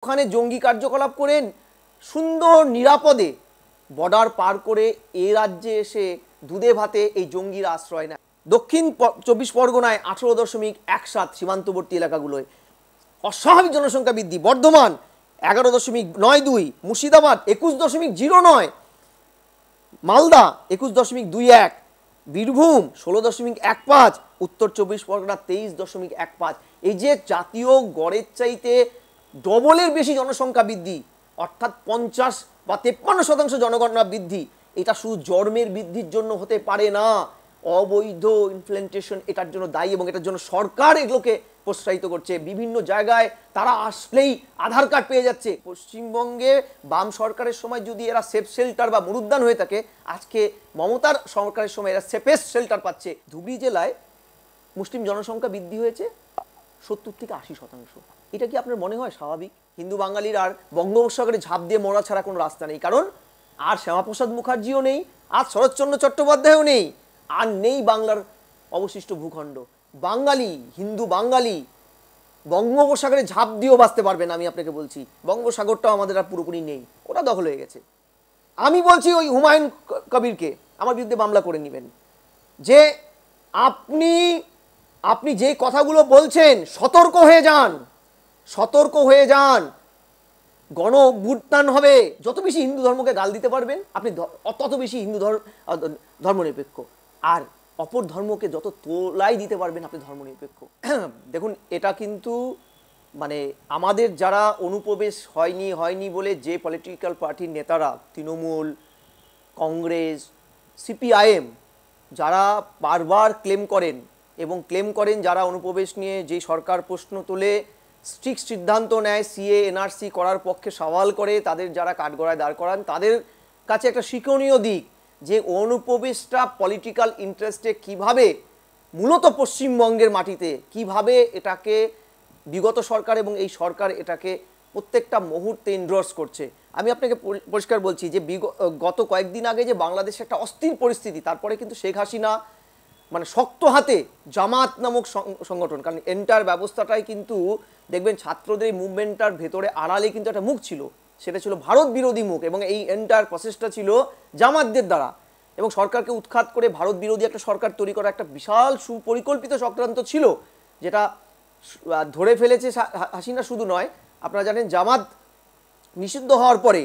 ওখানে জঙ্গি কার্যকলাপ করেন, সুন্দর নিরাপদে বর্ডার পার করে এ রাজ্যে এসে দুধে ভাতে এই জঙ্গিরা আশ্রয় নেয়। দক্ষিণ 24 পরগনায় 18.17 সীমান্তবর্তী এলাকাগুলোয় অস্বাভাবিক জনসংখ্যা বৃদ্ধি। বর্ধমান 11.92, মুর্শিদাবাদ 21.09, মালদা 21.21, বীরভূম 16.15, উত্তর 24 পরগনা 23.15। এই যে জাতীয় গড়ের চাইতে ডবলের বেশি জনসংখ্যা বৃদ্ধি, অর্থাৎ 50 বা 53% জনগণনা বৃদ্ধি, এটা শুধু জন্মের বৃদ্ধির জন্য হতে পারে না। অবৈধ ইমপ্লিমেন্টেশন এটার জন্য দায়ী এবং এটার জন্য সরকার এগুলোকে প্রোৎসাহিত করছে। বিভিন্ন জায়গায় তারা আসলেই আধার কার্ড পেয়ে যাচ্ছে। পশ্চিমবঙ্গে বাম সরকারের সময় যদি এরা সেফ শেল্টার বা মরুদ্যান হয়ে থাকে, আজকে মমতার সরকারের সময় এরা সেফেস্ট শেল্টার পাচ্ছে। ধুবড়ী জেলায় মুসলিম জনসংখ্যা বৃদ্ধি হয়েছে 70 থেকে 80%। এটা কি আপনার মনে হয় স্বাভাবিক? হিন্দু বাঙালির আর বঙ্গোপসাগরে ঝাঁপ দিয়ে মরা ছাড়া কোনো রাস্তা নেই। কারণ আর শ্যামাপ্রসাদ মুখার্জিও নেই, আর শরৎচন্দ্র চট্টোপাধ্যায়ও নেই, আর নেই বাংলার অবশিষ্ট ভূখণ্ড। বাঙালি, হিন্দু বাঙালি বঙ্গোপসাগরে ঝাঁপ দিয়েও বাঁচতে পারবে না। আমি আপনাকে বলছি, বঙ্গোপসাগরটাও আমাদের আর পুরোপুরি নেই, ওটা দখল হয়ে গেছে। আমি বলছি ওই হুমায়ুন কবিরকে আমার বিরুদ্ধে মামলা করে নেবেন। যে আপনি যে কথাগুলো বলছেন, সতর্ক হয়ে যান, সতর্ক হয়ে যান। গণ অভ্যুত্থান হবে, যত বেশি হিন্দু ধর্মকে গাল দিতে পারবেন আপনি তত বেশি হিন্দু ধর্মনিরপেক্ষ, আর অপর ধর্মকে যত তোলাই দিতে পারবেন আপনি ধর্মনিরপেক্ষ। দেখুন, এটা কিন্তু মানে আমাদের যারা অনুপ্রবেশ হয়নি বলে যে পলিটিক্যাল পার্টির নেতারা, তৃণমূল, কংগ্রেস, সিপিআইএম, যারা বারবার ক্লেম করেন যারা অনুপ্রবেশ নিয়ে যে সরকার প্রশ্ন তোলে, স্ট্রিক্ট সিদ্ধান্ত নেয়, সিএ এনআরসি করার পক্ষে সওয়াল করে, তাদের যারা কাঠগড়ায় দাঁড় করান, তাদের কাছে একটা শিক্ষণীয় দিক যে অনুপ্রবেশটা পলিটিক্যাল ইন্টারেস্টে কিভাবে মূলত পশ্চিমবঙ্গের মাটিতে কিভাবে এটাকে বিগত সরকার এবং এই সরকার এটাকে প্রত্যেকটা মুহূর্তে এন্ডোর্স করছে। আমি আপনাকে পরিষ্কার বলছি যে গত কয়েকদিন আগে যে বাংলাদেশে একটা অস্থির পরিস্থিতি, তারপরে কিন্তু শেখ হাসিনা মানে শক্ত হাতে জামাত নামক সংগঠন, কারণ এন্টার ব্যবস্থাটাই কিন্তু দেখবেন ছাত্রদের মুভমেন্টটার ভেতরে আড়ালে কিন্তু একটা মুখ ছিল, সেটা ছিল ভারত বিরোধী মুখ, এবং এই এন্টার প্রসেসটা ছিল জামাতদের দ্বারা, এবং সরকারকে উৎখাত করে ভারত বিরোধী একটা সরকার তৈরি করা একটা বিশাল সুপরিকল্পিত চক্রান্ত ছিল, যেটা ধরে ফেলেছে হাসিনা। শুধু নয়, আপনারা জানেন জামাত নিষিদ্ধ হওয়ার পরে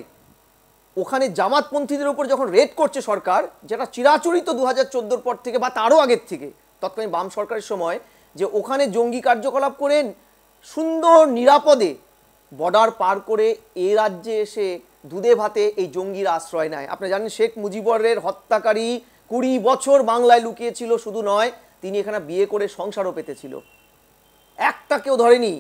ওখানে জামাতপন্থীদের উপর যখন রেড করছে সরকার, যেটা চিরাচরিত 2014 পর থেকে বা তারও আগের থেকে তৎকালীন বাম সরকারের সময়, যে ওখানে জঙ্গি কার্যকলাপ করেন, সুন্দর নিরাপদে বর্ডার পার করে এ রাজ্যে এসে দুধে ভাতে এই জঙ্গিরা আশ্রয় নেয়। আপনি জানেন শেখ মুজিবুরের হত্যাকারী 20 বছর বাংলায় লুকিয়েছিল, শুধু নয় তিনি এখানে বিয়ে করে সংসারও পেতেছিল, একটা কেউ ধরেনি।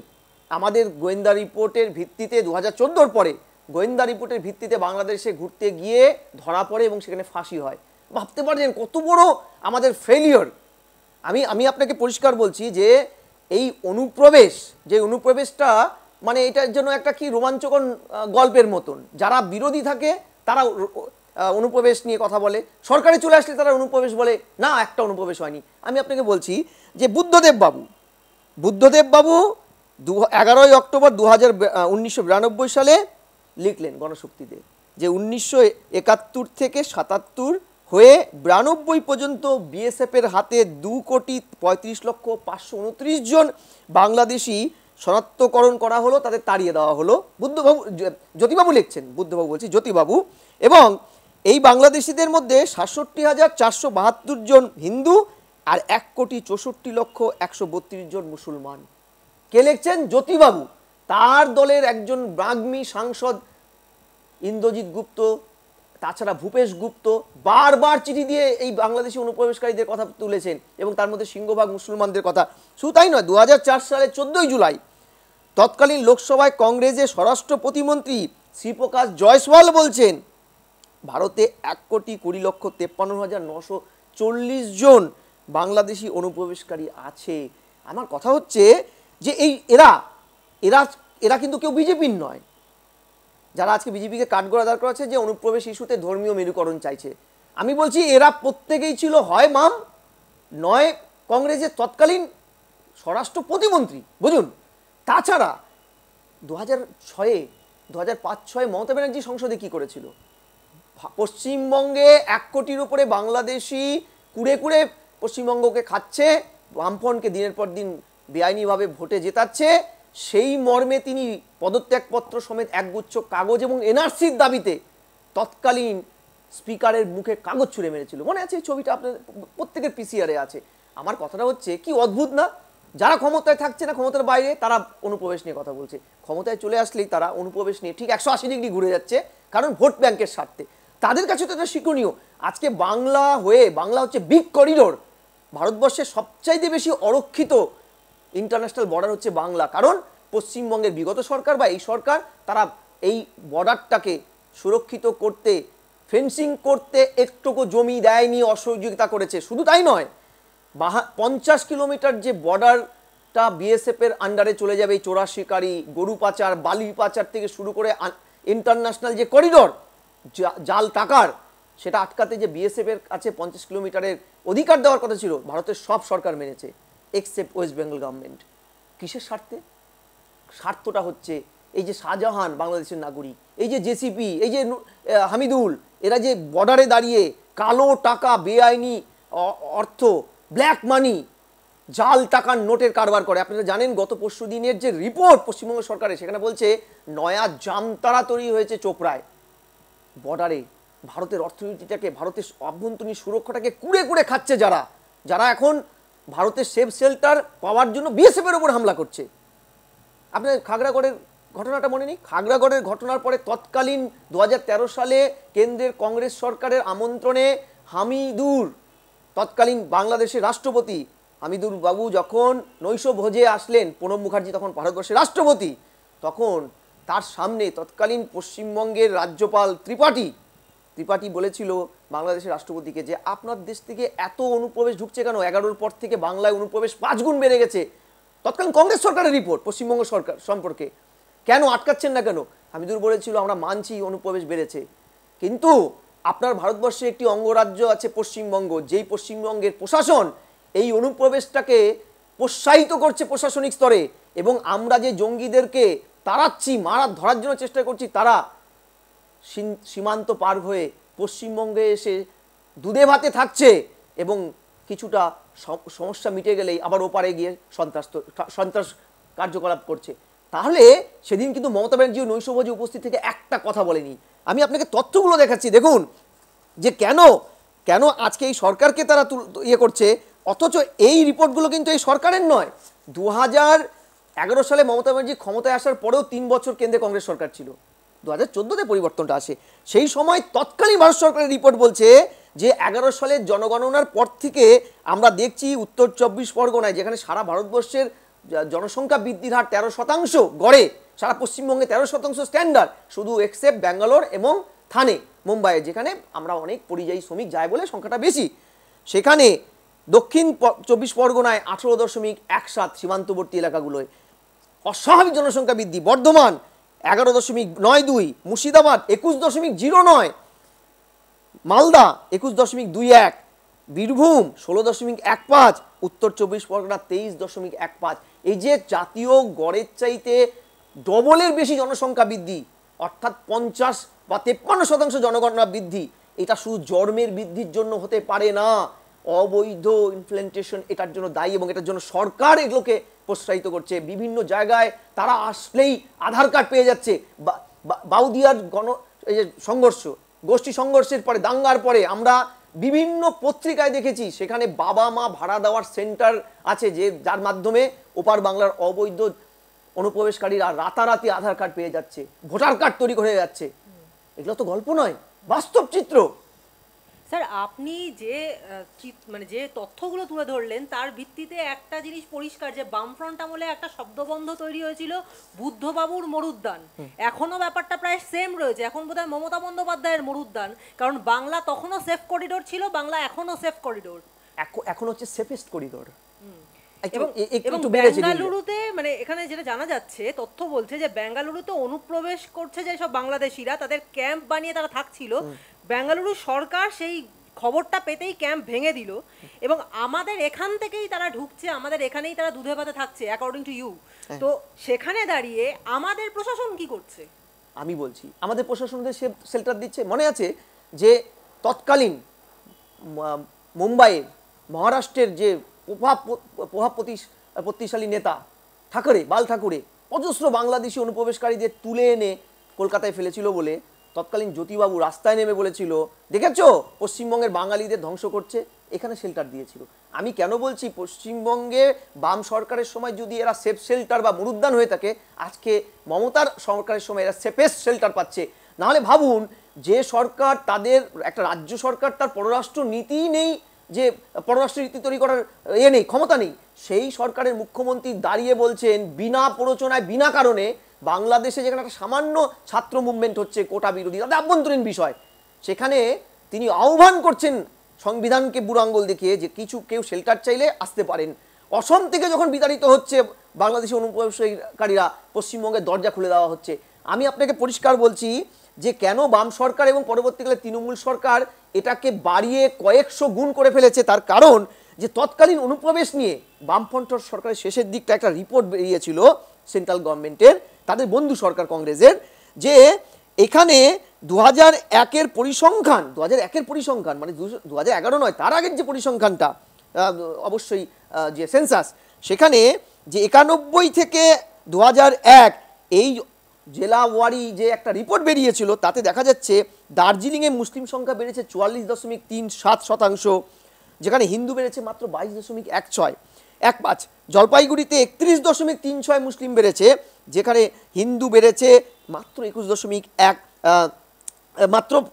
আমাদের গোয়েন্দা রিপোর্টের ভিত্তিতে 2014 পরে গোয়েন্দা রিপোর্টের ভিত্তিতে বাংলাদেশে ঘুরতে গিয়ে ধরা পড়ে এবং সেখানে ফাঁসি হয়। ভাবতে পারছেন কত বড় আমাদের ফেলিওর। আমি আপনাকে পরিষ্কার বলছি যে এই অনুপ্রবেশটা মানে এটার জন্য একটা কি রোমাঞ্চকর গল্পের মতন। যারা বিরোধী থাকে তারা অনুপ্রবেশ নিয়ে কথা বলে, সরকারে চলে আসলে তারা অনুপ্রবেশ বলে না, একটা অনুপ্রবেশ হয়নি। আমি আপনাকে বলছি যে বুদ্ধদেব বাবু 11ই অক্টোবর 1992 সালে লিখলেন গণশক্তিতে যে 1971 থেকে 77 হয়ে 92 পর্যন্ত বিএসএফের হাতে 2,35,529 জন বাংলাদেশি শনাক্তকরণ করা হলো, তাদের তাড়িয়ে দেওয়া হলো। জ্যোতিবাবু লিখছেন, জ্যোতিবাবু, এবং এই বাংলাদেশিদের মধ্যে 67,472 জন হিন্দু আর 1,64,132 জন মুসলমান। কে লিখছেন? জ্যোতিবাবু। তার দলের একজন ব্রাহ্মী সাংসদ ইন্দ্রজিৎ গুপ্ত, তাছাড়া ভূপেশ গুপ্ত বারবার চিঠি দিয়ে এই বাংলাদেশি অনুপ্রবেশকারীদের কথা তুলেছেন, এবং তার মধ্যে সিংহভাগ মুসলমানদের কথা। শুধু তাই নয়, 2004 সালের 14 জুলাই তৎকালীন লোকসভায় কংগ্রেসের স্বরাষ্ট্র প্রতিমন্ত্রী শ্রীপ্রকাশ জয়সওয়াল বলছেন ভারতে 1,20,53,940 জন বাংলাদেশি অনুপ্রবেশকারী আছে। আমার কথা হচ্ছে যে এরা কিন্তু কেউ বিজেপির নয়, যারা আজকে বিজেপিকে কাঠগড়া দাঁড় করাচ্ছে যে অনুপ্রবেশ ইস্যুতে ধর্মীয় মেরুকরণ চাইছে। আমি বলছি এরা প্রত্যেকেই ছিল হয় মাম, নয় কংগ্রেসের তৎকালীন স্বরাষ্ট্র প্রতিমন্ত্রী, বুঝুন। তাছাড়া 2006-এ 2005-06 মমতা ব্যানার্জি সংসদে কি করেছিল? পশ্চিমবঙ্গে 1 কোটির উপরে বাংলাদেশি কুড়ে কুড়ে পশ্চিমবঙ্গকে খাচ্ছে, বামফ্রন্টকে দিনের পর দিন বেআইনিভাবে ভোটে জেতাচ্ছে। সেই মর্মে তিনি পদত্যাগপত্র সমেত একগুচ্ছ কাগজ এবং এনআরসির দাবিতে তৎকালীন স্পিকারের মুখে কাগজ ছুঁড়ে মেরেছিল। মনে আছে এই ছবিটা? আপনার প্রত্যেকের পিসিআরে আছে। আমার কথাটা হচ্ছে কি অদ্ভুত না, যারা ক্ষমতায় থাকছে না, ক্ষমতার বাইরে, তারা অনুপ্রবেশ নিয়ে কথা বলছে, ক্ষমতায় চলে আসলেই তারা অনুপ্রবেশ নিয়ে ঠিক 180 ডিগ্রি ঘুরে যাচ্ছে, কারণ ভোট ব্যাংকের স্বার্থে। তাদের কাছে তো এটা শিক্ষণীয়। আজকে বাংলা হচ্ছে বিগ করিডোর, ভারতবর্ষের সবচাইতে বেশি অরক্ষিত ইন্টারন্যাশনাল বর্ডার হচ্ছে বাংলা, কারণ পশ্চিমবঙ্গের বিগত সরকার বা এই সরকার তারা এই বর্ডারটাকে সুরক্ষিত করতে, ফেন্সিং করতে একটুকু জমি দেয়নি, অসহযোগিতা করেছে। শুধু তাই নয়, 50 কিলোমিটার যে বর্ডারটা বিএসএফের আন্ডারে চলে যাবে, এই চোরা শিকারি, গরু পাচার, বালি পাচার থেকে শুরু করে ইন্টারন্যাশনাল যে করিডোর জাল টাকার, সেটা আটকাতে যে বিএসএফের কাছে 50 কিলোমিটারের অধিকার দেওয়ার কথা ছিল, ভারতের সব সরকার মেনেছে এক্সেপ্ট ওয়েস্ট বেঙ্গল গভর্নমেন্ট। কিসের স্বার্থে? স্বার্থটা হচ্ছে এই যে শাহজাহান বাংলাদেশের নাগরিক, এই যে জেসিপি, এই যে হামিদুল, এরা যে বর্ডারে দাঁড়িয়ে কালো টাকা, বেআইনি অর্থ, ব্ল্যাক মানি, জাল টাকার নোটের কারবার করে। আপনারা জানেন গত পরশু দিনের যে রিপোর্ট পশ্চিমবঙ্গ সরকারের, সেখানে বলছে নয়া জামতারা তৈরি হয়েছে চোপড়ায় বর্ডারে। ভারতের অর্থনীতিটাকে, ভারতের অভ্যন্তরীণ সুরক্ষাটাকে কুড়ে কুড়ে খাচ্ছে যারা এখন ভারতের সেফ শেল্টার পাওয়ার জন্য বিএসএফের ওপর হামলা করছে। আপনার খাগড়াগড়ের ঘটনাটা মনে নেই? খাগড়াগড়ের ঘটনার পরে তৎকালীন 2013 সালে কেন্দ্রের কংগ্রেস সরকারের আমন্ত্রণে হামিদুর, তৎকালীন বাংলাদেশের রাষ্ট্রপতি হামিদুর বাবু যখন নৈশ ভোজে আসলেন, প্রণব মুখার্জি তখন ভারতবর্ষের রাষ্ট্রপতি, তখন তার সামনে তৎকালীন পশ্চিমবঙ্গের রাজ্যপাল ত্রিপাঠী বলেছিল বাংলাদেশের রাষ্ট্রপতিকে যে আপনার দেশ থেকে এত অনুপ্রবেশ ঢুকছে কেন? 11-র পর থেকে বাংলায় অনুপ্রবেশ 5 গুণ বেড়ে গেছে। তৎকালীন কংগ্রেস সরকারের রিপোর্ট পশ্চিমবঙ্গ সরকার সম্পর্কে, কেন আটকাচ্ছেন না কেন? হামিদুর বলেছিল আমরা মানছি অনুপ্রবেশ বেড়েছে, কিন্তু আপনার ভারতবর্ষে একটি অঙ্গরাজ্য আছে পশ্চিমবঙ্গ, যেই পশ্চিমবঙ্গের প্রশাসন এই অনুপ্রবেশটাকে প্রোৎসাহিত করছে প্রশাসনিক স্তরে, এবং আমরা যে জঙ্গিদেরকে তাড়াচ্ছি, ধরার জন্য চেষ্টা করছি, তারা সীমান্ত পার হয়ে পশ্চিমবঙ্গে এসে দুধে ভাতে থাকছে, এবং কিছুটা সমস্যা মিটে গেলেই আবার ওপারে গিয়ে সন্ত্রাস কার্যকলাপ করছে। তাহলে সেদিন কিন্তু মমতা ব্যানার্জি নৈশভোজে উপস্থিত থেকে একটা কথা বলেনি। আমি আপনাকে তথ্যগুলো দেখাচ্ছি, দেখুন যে কেন আজকে এই সরকারকে তারা করছে, অথচ এই রিপোর্টগুলো কিন্তু এই সরকারের নয়। 2011 সালে মমতা ব্যানার্জি ক্ষমতায় আসার পরেও 3 বছর কেন্দ্রে কংগ্রেস সরকার ছিল, 2014-তে পরিবর্তনটা আসে। সেই সময় তৎকালীন ভারত সরকারের রিপোর্ট বলছে যে 11 সালের জনগণনার পর থেকে আমরা দেখছি উত্তর 24 পরগনায়, যেখানে সারা ভারতবর্ষের জনসংখ্যা বৃদ্ধির হার 13% গড়ে, সারা পশ্চিমবঙ্গে 13% স্ট্যান্ডার্ড, শুধু এক্সেপ্ট ব্যাঙ্গালোর এবং থানে মুম্বাইয়ে, যেখানে আমরা অনেক পরিযায়ী শ্রমিক যায় বলে সংখ্যাটা বেশি। সেখানে দক্ষিণ 24 পরগনায় 18.17 সীমান্তবর্তী এলাকাগুলোয় অস্বাভাবিক জনসংখ্যা বৃদ্ধি। বর্ধমান 11.92, মুর্শিদাবাদ 21.09, মালদা 21.21, বীরভূম 16.15, উত্তর 24 পরগনা 23.15। এই যে জাতীয় গড়ের চাইতে ডবলের বেশি জনসংখ্যা বৃদ্ধি, অর্থাৎ 50 বা 53% জনগণনা বৃদ্ধি, এটা শুধু জন্মের বৃদ্ধির জন্য হতে পারে না, অবৈধ ইমপ্লিমেন্টেশন এটার জন্য দায়ী, এবং এটার জন্য সরকার এগুলোকে প্রোৎসাহিত করছে। বিভিন্ন জায়গায় তারা আসলেই আধার কার্ড পেয়ে যাচ্ছে। বাউদিয়ার এই যে গোষ্ঠী সংঘর্ষের পরে, দাঙ্গার পরে আমরা বিভিন্ন পত্রিকায় দেখেছি সেখানে বাবা মা ভাড়া দেওয়ার সেন্টার আছে, যার মাধ্যমে ওপার বাংলার অবৈধ অনুপ্রবেশকারীরা রাতারাতি আধার কার্ড পেয়ে যাচ্ছে, ভোটার কার্ড তৈরি করে যাচ্ছে। এগুলো তো গল্প নয়, বাস্তব চিত্র। স্যার, আপনি যে তথ্যগুলো তুলে ধরলেন তার ভিত্তিতে একটা জিনিস পরিষ্কার, যে বামফ্রন্ট আমলে একটা শব্দবন্ধ তৈরি হয়েছিল বুদ্ধবাবুর মরুদ্যান, এখনো ব্যাপারটা প্রায় সেম রয়েছে। এখন বোধহয় মমতা বন্দ্যোপাধ্যায়ের মরুদ্যান, কারণ বাংলা তখনও সেফ করিডোর ছিল, বাংলা এখনো সেফ করিডোর, এখন হচ্ছে সেফেস্ট করিডোর। এবং বেঙ্গালুরুতে, মানে এখানে যেটা জানা যাচ্ছে, তথ্য বলছে যে বেঙ্গালুরুতে অনুপ্রবেশ করছে যে সব বাংলাদেশিরা, তাদের ক্যাম্প বানিয়ে তারা থাকছিল। বেঙ্গালুরু সরকার সেই খবরটা পেতেই ক্যাম্প ভেঙে দিল এবং আমাদের এখান থেকেই তারা ঢুকছে, আমাদের এখানেই তারা দুধে ভাতে থাকছে অ্যাকর্ডিং টু ইউ। তো সেখানে দাঁড়িয়ে আমাদের প্রশাসন কি করছে? আমি বলছি আমাদের প্রশাসনদের শেল্টার দিচ্ছে। মনে আছে যে তৎকালীন মুম্বাইয়ের মহারাষ্ট্রের যে প্রভাবশালী নেতা ঠাকুরে, বাল ঠাকুরে অজস্র বাংলাদেশি অনুপ্রবেশকারীদের তুলে এনে কলকাতায় ফেলেছিল বলে তৎকালীন জ্যোতিবাবু রাস্তায় নেমে বলেছিল, দেখেছো পশ্চিমবঙ্গের বাঙালিদের ধ্বংস করছে, এখানে শেল্টার দিয়েছিল। আমি কেন বলছি, পশ্চিমবঙ্গে বাম সরকারের সময় যদি এরা সেফ শেল্টার বা মরুদ্যান হয়ে থাকে, আজকে মমতার সরকারের সময় এরা সেফেস্ট শেল্টার পাচ্ছে। নাহলে ভাবুন, যে সরকার তাদের একটা রাজ্য সরকার তার পররাষ্ট্র নীতি নেই, যে পররাষ্ট্র নীতি তৈরি করার নেই, ক্ষমতা নেই, সেই সরকারের মুখ্যমন্ত্রী দাঁড়িয়ে বলছেন বিনা প্ররোচনায় বিনা কারণে বাংলাদেশে যেখানে একটা সামান্য ছাত্র মুভমেন্ট হচ্ছে কোটা বিরোধী, তাদের আভ্যন্তরীণ বিষয়, সেখানে তিনি আহ্বান করছেন সংবিধানকে বুড়ো আঙ্গুল দেখিয়ে যে কেউ শেল্টার চাইলে আসতে পারেন। অসম থেকে যখন বিতাড়িত হচ্ছে বাংলাদেশি অনুপ্রবেশকারীরা, পশ্চিমবঙ্গের দরজা খুলে দেওয়া হচ্ছে। আমি আপনাকে পরিষ্কার বলছি যে কেন বাম সরকার এবং পরবর্তীকালে তৃণমূল সরকার এটাকে বাড়িয়ে কয়েকশো গুণ করে ফেলেছে, তার কারণ যে তৎকালীন অনুপ্রবেশ নিয়ে বামফ্রন্ট সরকারের শেষের দিকটা একটা রিপোর্ট বেরিয়েছিল সেন্ট্রাল গভর্নমেন্টের, তাদের বন্ধু সরকার কংগ্রেসের, যে এখানে 2001-এর পরিসংখ্যান, 2001-এর পরিসংখ্যান মানে 2011 নয়, তার আগের যে পরিসংখ্যানটা অবশ্যই যে সেন্সাস, সেখানে যে 91 থেকে 2001 এই জেলা ওয়ারি যে একটা রিপোর্ট বেরিয়েছিল, তাতে দেখা যাচ্ছে দার্জিলিংয়ে মুসলিম সংখ্যা বেড়েছে 44.37%, যেখানে হিন্দু বেড়েছে মাত্র 22.15, জলপাইগুড়িতে 31.36 মুসলিম বেড়েছে, যেখানে হিন্দু বেড়েছে মাত্র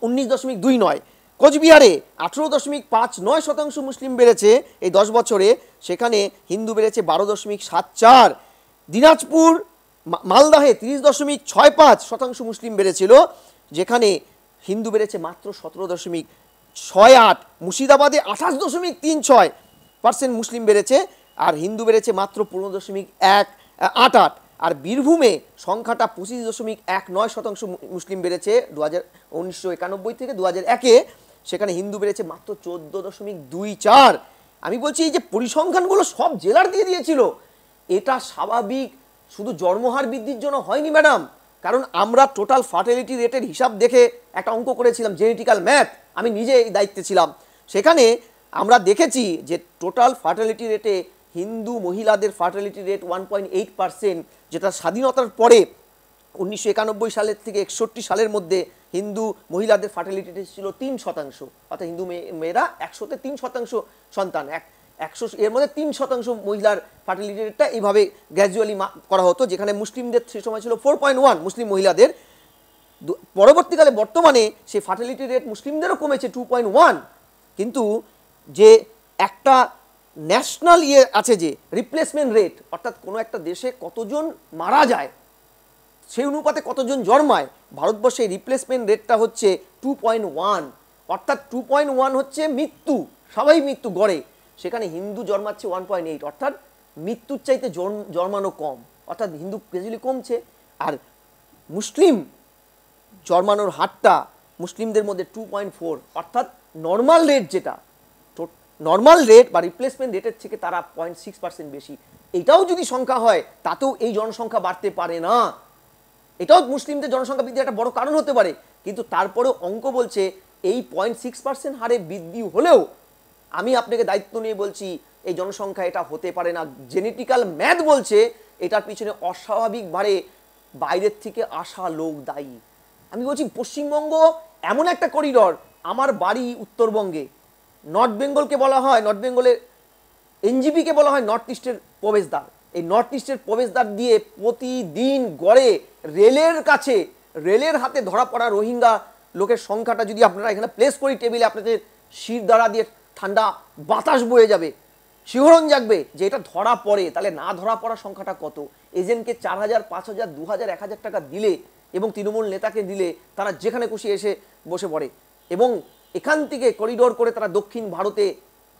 19.29, কোচবিহারে 18.59% মুসলিম বেড়েছে এই 10 বছরে, সেখানে হিন্দু বেড়েছে 12.74, দিনাজপুর মালদাহে 30.65% মুসলিম বেড়েছিল, যেখানে হিন্দু বেড়েছে মাত্র 17.68, মুর্শিদাবাদে 28.36% মুসলিম বেড়েছে আর হিন্দু বেড়েছে মাত্র 15.188, আর বীরভূমে সংখ্যাটা 25.19% মুসলিম বেড়েছে 1991 থেকে 2001-এ, সেখানে হিন্দু বেড়েছে মাত্র 14.24। আমি বলছি এই যে পরিসংখ্যানগুলো সব জেলার দিয়ে দিয়েছিল, এটা স্বাভাবিক শুধু জন্মহার বৃদ্ধির জন্য হয়নি ম্যাডাম, কারণ আমরা টোটাল ফার্টিলিটি রেটের হিসাব দেখে একটা অঙ্ক করেছিলাম, জেনেটিক্যাল ম্যাথ, আমি নিজে এই দায়িত্বে ছিলাম। সেখানে আমরা দেখেছি যে টোটাল ফার্টিলিটি রেটে হিন্দু মহিলাদের ফার্টিলিটি রেট 1.8%, যেটা স্বাধীনতার পরে 1991 সালের থেকে 61 সালের মধ্যে হিন্দু মহিলাদের ফার্টিলিটি রেট ছিল 3%, অর্থাৎ হিন্দু মেয়েরা 100-তে 3% সন্তান, 100 এর মধ্যে 3% মহিলার ফার্টিলিটি রেটটা এইভাবে গ্র্যাজুয়ালি করা হতো, যেখানে মুসলিমদের সে সময় ছিল 4.1 মুসলিম মহিলাদের। পরবর্তীকালে বর্তমানে সেই ফার্টিলিটি রেট মুসলিমদেরও কমেছে 2.1, কিন্তু যে একটা ন্যাশনাল আছে যে রিপ্লেসমেন্ট রেট, অর্থাৎ কোনো একটা দেশে কতজন মারা যায় সেই অনুপাতে কতজন জন্মায়, ভারতবর্ষে রিপ্লেসমেন্ট রেটটা হচ্ছে 2.1, অর্থাৎ 2.1 হচ্ছে মৃত্যু, স্বাভাবিক মৃত্যু গড়ে, সেখানে হিন্দু জন্মাচ্ছে 1.8, অর্থাৎ মৃত্যুর চাইতে জন্মানো কম, অর্থাৎ হিন্দু গ্র্যাজুয়ালি কমছে। আর মুসলিম জন্মানোর হারটা মুসলিমদের মধ্যে 2.4, অর্থাৎ নর্মাল রেট, যেটা নর্মাল রেট বা রিপ্লেসমেন্ট রেটের থেকে তারা 0.6% বেশি। এটাও যদি সংখ্যা হয় তাতেও এই জনসংখ্যা বাড়তে পারে না, এটাও মুসলিমদের জনসংখ্যা বৃদ্ধির একটা বড় কারণ হতে পারে, কিন্তু তারপরেও অঙ্ক বলছে এই 0.6% হারে বৃদ্ধি হলেও আমি আপনাকে দায়িত্ব নিয়ে বলছি এই জনসংখ্যা এটা হতে পারে না। জেনেটিক্যাল ম্যাথ বলছে এটার পিছনে অস্বাভাবিকভাবে বাইরের থেকে আসা লোক দায়ী। আমি বলছি পশ্চিমবঙ্গ এমন একটা করিডর, আমার বাড়ি উত্তরবঙ্গে, নর্থ বেঙ্গলকে বলা হয়, নর্থ বেঙ্গলের এনজিপিকে বলা হয় নর্থ ইস্টের প্রবেশদ্বার। এই নর্থ ইস্টের প্রবেশদ্বার দিয়ে প্রতিদিন গড়ে রেলের কাছে, রেলের হাতে ধরা পড়া রোহিঙ্গা লোকের সংখ্যাটা যদি আপনারা এখানে প্লেস করি টেবিলে, আপনাদের শির দ্বারা দিয়ে ঠান্ডা বাতাস বয়ে যাবে, শিহরণ জাগবে যে এটা ধরা পড়ে, তাহলে না ধরা পড়া সংখ্যাটা কত। এজেন্টকে 4,000, 5,000, 2,000, 1,000 টাকা দিলে এবং তৃণমূল নেতাকে দিলে তারা যেখানে খুশি এসে বসে পড়ে, এবং এখান থেকে করিডোর করে তারা দক্ষিণ ভারতে